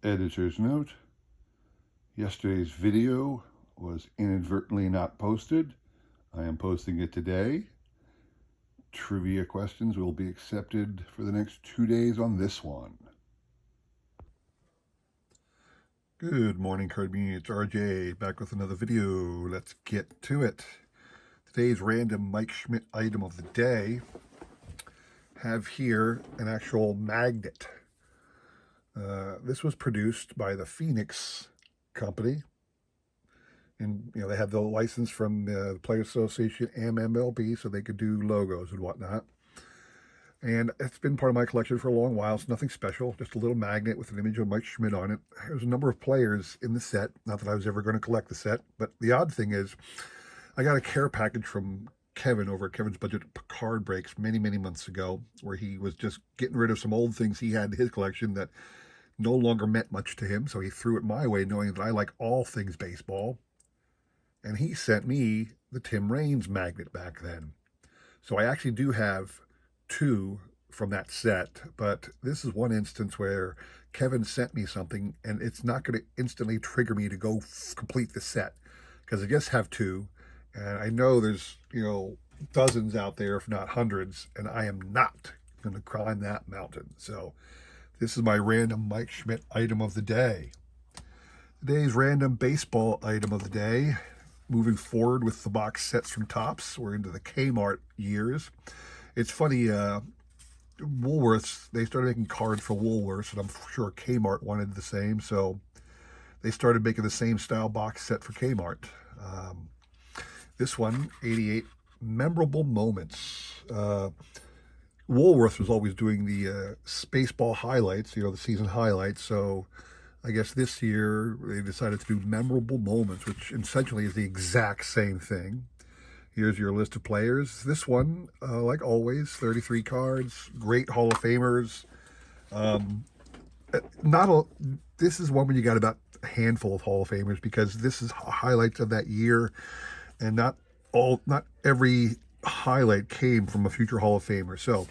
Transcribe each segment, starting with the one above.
Editor's note: yesterday's video was inadvertently not posted. I am posting it today. Trivia questions will be accepted for the next 2 days on this one. Good morning, card community. It's RJ back with another video. Let's get to it. Today's random Mike Schmidt item of the day. Have here an actual magnet. This was produced by the Phoenix company, and they have the license from the Players Association and MLB, so they could do logos and whatnot. And it's been part of my collection for a long while. It's nothing special, just a little magnet with an image of Mike Schmidt on it. There's a number of players in the set. Not that I was ever going to collect the set, but the odd thing is I got a care package from Kevin over at Kevin's Budget Card Breaks many months ago, where he was just getting rid of some old things he had in his collection that no longer meant much to him, so he threw it my way, knowing that I like all things baseball. And he sent me the Tim Raines magnet back then. So I actually do have two from that set, but this is one instance where Kevin sent me something, and it's not going to instantly trigger me to go complete the set, because I just have two, and I know there's, dozens out there, if not hundreds, and I am not going to climb that mountain. So this is my random Mike Schmidt item of the day. Today's random baseball item of the day. Moving forward with the box sets from Topps, we're into the Kmart years. It's funny, Woolworths, they started making cards for Woolworths, and I'm sure Kmart wanted the same, so they started making the same style box set for Kmart. This one, 88 Memorable Moments. Woolworths was always doing the baseball highlights, the season highlights. So I guess this year they decided to do Memorable Moments, which essentially is the exact same thing. Here's your list of players. This one, like always, 33 cards, great Hall of Famers. This is one where you got about a handful of Hall of Famers, because this is highlights of that year, and not every highlight came from a future Hall of Famer. So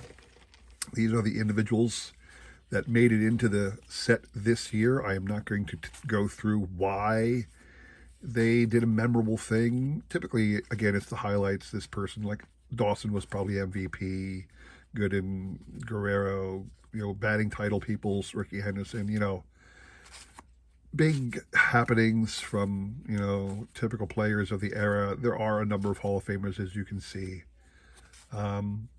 these are the individuals that made it into the set this year. I am not going to go through why they did a memorable thing. Typically, again, it's the highlights. This person, like Dawson, was probably MVP. Gooden, Guerrero, batting title peoples, Ricky Henderson, big happenings from, typical players of the era. There are a number of Hall of Famers, as you can see. And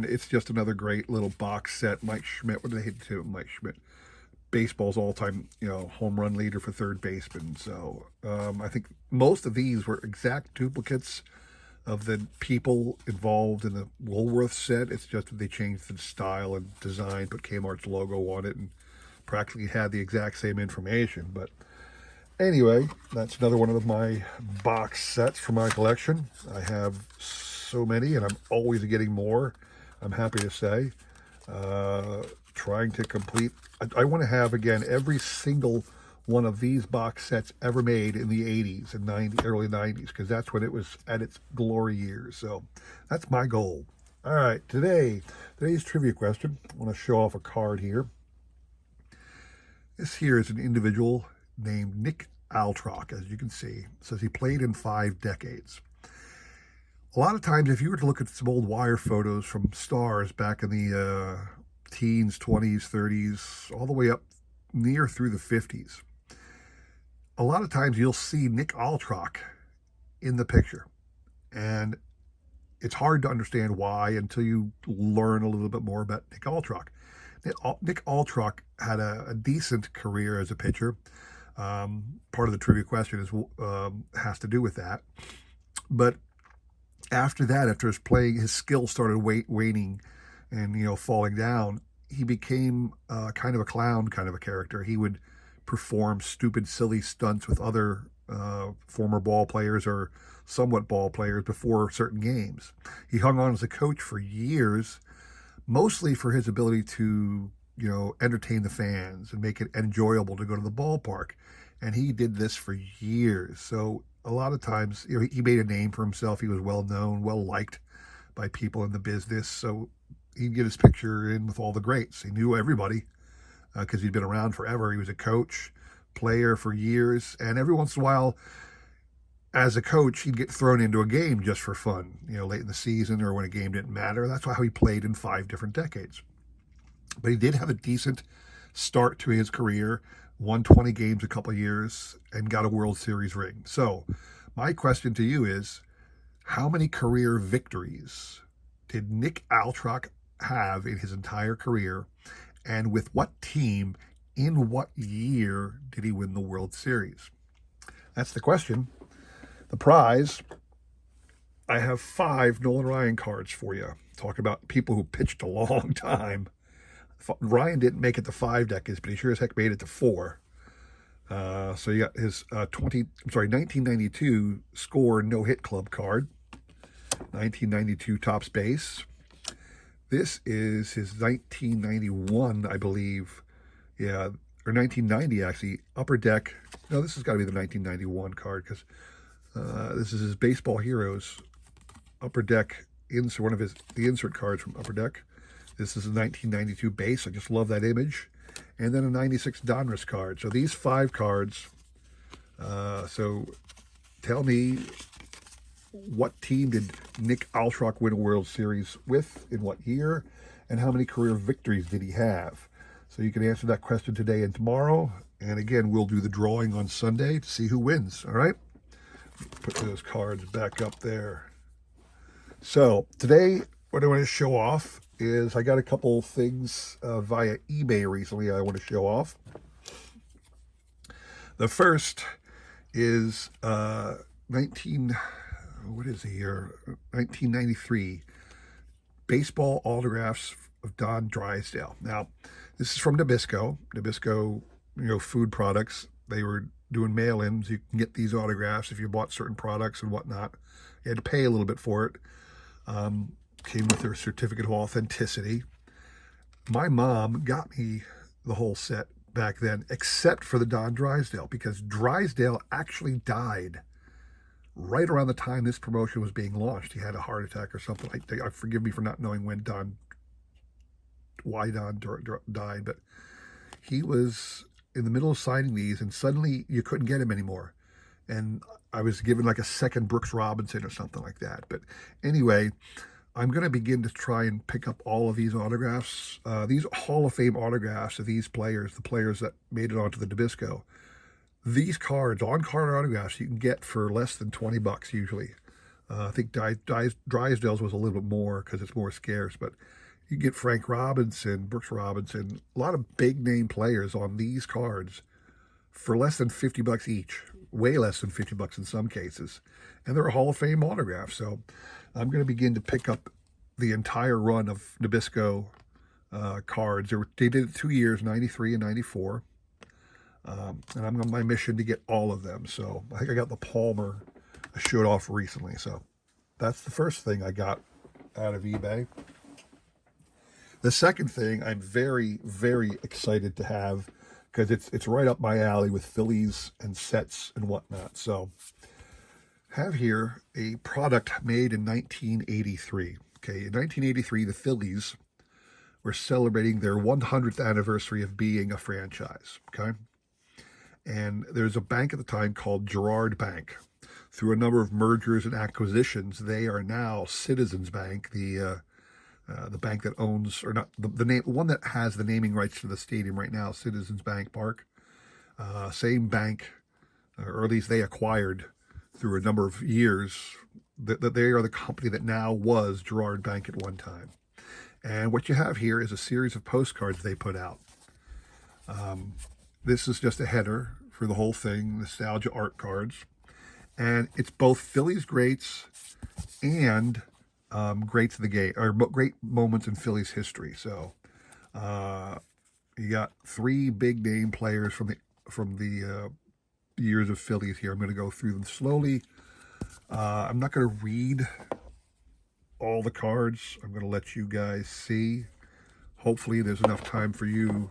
it's just another great little box set. Mike Schmidt, what did I hate to Mike Schmidt? Baseball's all-time, home run leader for third baseman. So I think most of these were exact duplicates of the people involved in the Woolworth set. It's just that they changed the style and design, put Kmart's logo on it, and practically had the exact same information. But anyway, that's another one of my box sets for my collection. I have so many, and I'm always getting more, I'm happy to say. Trying to complete, I want to have, again, every single one of these box sets ever made in the 80s and early 90s, because that's when it was at its glory years. So that's my goal. All right, today's trivia question. I want to show off a card here. This here is an individual named Nick Altrock, as you can see. It says he played in 5 decades. A lot of times, if you were to look at some old wire photos from stars back in the teens, 20s, 30s, all the way up near through the 50s, a lot of times you'll see Nick Altrock in the picture. And it's hard to understand why until you learn a little bit more about Nick Altrock. Nick Altrock had a decent career as a pitcher. Part of the trivia question has to do with that. But after that, after his skill started waning and falling down, he became kind of a clown kind of a character. He would perform stupid, silly stunts with other former ball players or somewhat ball players before certain games. He hung on as a coach for years, mostly for his ability to, entertain the fans and make it enjoyable to go to the ballpark. And he did this for years. So a lot of times, he made a name for himself. He was well known, well liked by people in the business. So he'd get his picture in with all the greats. He knew everybody. because he'd been around forever. He was a coach, player for years, and every once in a while, as a coach, he'd get thrown into a game just for fun, late in the season or when a game didn't matter. That's how he played in 5 different decades. But he did have a decent start to his career, won 20 games a couple of years, and got a World Series ring. So my question to you is, how many career victories did Nick Altrock have in his entire career? And with what team, in what year did he win the World Series? That's the question. The prize, I have 5 Nolan Ryan cards for you. Talk about people who pitched a long time. Ryan didn't make it to 5 decades, but he sure as heck made it to 4. So you got his 1992 score no-hit club card, 1992 Topps base. This is his 1991, I believe, or 1990 actually, Upper Deck. No, this has got to be the 1991 card because this is his Baseball Heroes Upper Deck insert, one of the insert cards from Upper Deck. This is a 1992 base. I just love that image. And then a 96 Donruss card. So these 5 cards. So tell me, what team did Nick Altrock win a World Series with, in what year, and how many career victories did he have? So you can answer that question today and tomorrow. And again, we'll do the drawing on Sunday to see who wins. All right? Put those cards back up there. So today, what I want to show off is I got a couple things via eBay recently I want to show off. The first is 1993 baseball autographs of Don Drysdale. Now, this is from Nabisco. Nabisco, food products. They were doing mail-ins. You can get these autographs if you bought certain products and whatnot. You had to pay a little bit for it. Came with their certificate of authenticity. My mom got me the whole set back then, except for the Don Drysdale, because Drysdale actually died right around the time this promotion was being launched. He had a heart attack or something. Forgive me for not knowing why Don died, but he was in the middle of signing these, and suddenly you couldn't get him anymore. And I was given like a second Brooks Robinson or something like that. But anyway, I'm going to begin to try and pick up all of these autographs. These Hall of Fame autographs of these players, the players that made it onto the Nabisco. These cards, on-card autographs, you can get for less than $20 usually. I think Drysdale's was a little bit more because it's more scarce, but you can get Frank Robinson, Brooks Robinson, a lot of big-name players on these cards for less than $50 each. Way less than $50 in some cases. And they're a Hall of Fame autograph. So I'm going to begin to pick up the entire run of Nabisco cards. They did it 2 years, 93 and 94. And I'm on my mission to get all of them. So I think I got the Palmer I showed off recently. So that's the first thing I got out of eBay. The second thing I'm very, very excited to have, because it's right up my alley with Phillies and sets and whatnot. So have here a product made in 1983. Okay, in 1983, the Phillies were celebrating their 100th anniversary of being a franchise. Okay, and there's a bank at the time called Girard Bank. Through a number of mergers and acquisitions, they are now Citizens Bank, the bank that owns, or not, the name, one that has the naming rights to the stadium right now, Citizens Bank Park. Same bank, or at least they acquired through a number of years, that they are the company that now was Girard Bank at one time. And what you have here is a series of postcards they put out. This is just a header for the whole thing, nostalgia art cards. And it's both Phillies greats and greats of the game, or great moments in Phillies history. So you got 3 big name players from the years of Phillies here. I'm going to go through them slowly. I'm not going to read all the cards. I'm going to let you guys see. Hopefully there's enough time for you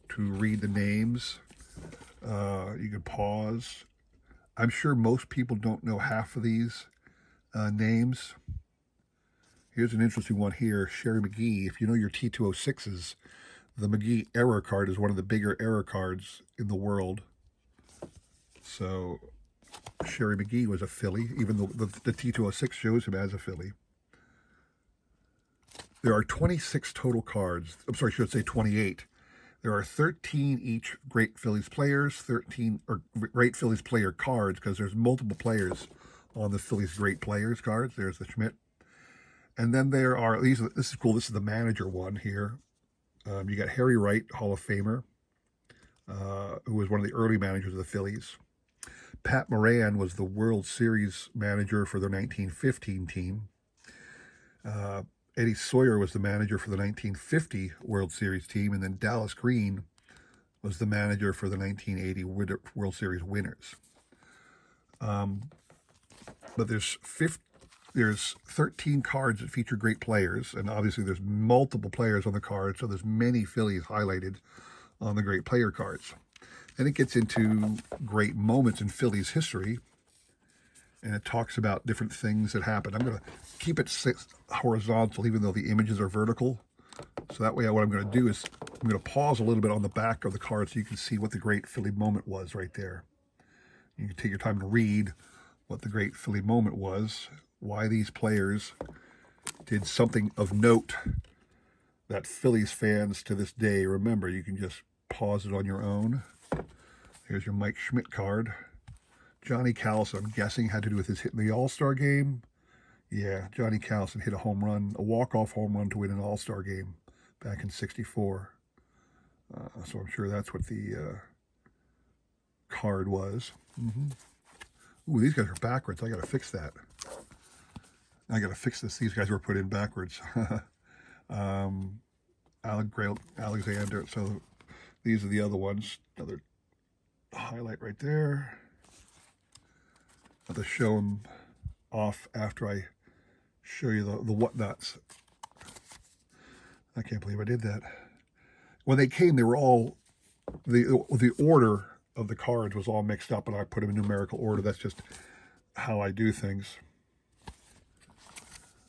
to read the names. You can pause. I'm sure most people don't know half of these names. Here's an interesting one here. Sherry Mcgee. If you know your T206s, The Mcgee error card is one of the bigger error cards in the world. So Sherry Mcgee was a Philly, even though the T206 shows him as a Philly. There are 26 total cards. I'm sorry, I should say 28. There are 13 each Great Phillies players, 13 or Great Phillies player cards, because there's multiple players on the Phillies Great Players cards. There's the Schmidt. And then there are, this is cool, this is the manager one here. You got Harry Wright, Hall of Famer, who was one of the early managers of the Phillies. Pat Moran was the World Series manager for their 1915 team. Eddie Sawyer was the manager for the 1950 World Series team, and then Dallas Green was the manager for the 1980 World Series winners. But there's 13 cards that feature great players, and obviously there's multiple players on the cards, so there's many Phillies highlighted on the great player cards. Then it gets into great moments in Phillies history, and it talks about different things that happened. I'm going to keep it horizontal, even though the images are vertical. So that way what I'm going to do is I'm going to pause a little bit on the back of the card so you can see what the great Philly moment was right there. You can take your time to read what the great Philly moment was, why these players did something of note that Phillies fans to this day remember. You can just pause it on your own. Here's your Mike Schmidt card. Johnny Callison, I'm guessing, had to do with his hit in the All-Star game. Yeah, Johnny Callison hit a home run, a walk-off home run to win an All-Star game back in '64. So I'm sure that's what the card was. Ooh, these guys are backwards. I got to fix that. I got to fix this. These guys were put in backwards. Alexander. So these are the other ones. Another highlight right there. I'll have to show them off after I show you the whatnots. I can't believe I did that. When they came, they were all, the order of the cards was all mixed up, and I put them in numerical order. That's just how I do things.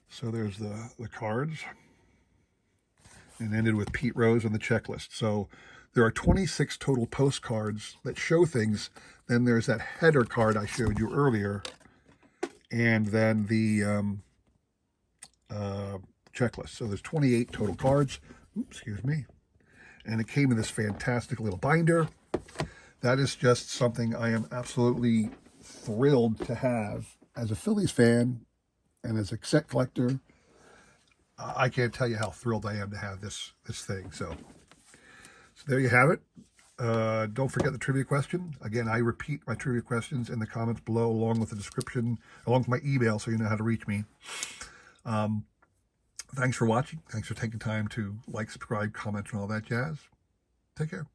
So there's the cards, and ended with Pete Rose and the checklist. So there are 26 total postcards that show things. Then there's that header card I showed you earlier, and then the checklist. So there's 28 total cards. Oops, excuse me. And it came in this fantastic little binder. That is just something I am absolutely thrilled to have as a Phillies fan and as a set collector. I can't tell you how thrilled I am to have this thing. So there you have it. Don't forget the trivia question. Again, I repeat my trivia questions in the comments below, along with the description, along with my email, so you know how to reach me. Thanks for watching. Thanks for taking time to like, subscribe, comment, and all that jazz. Take care.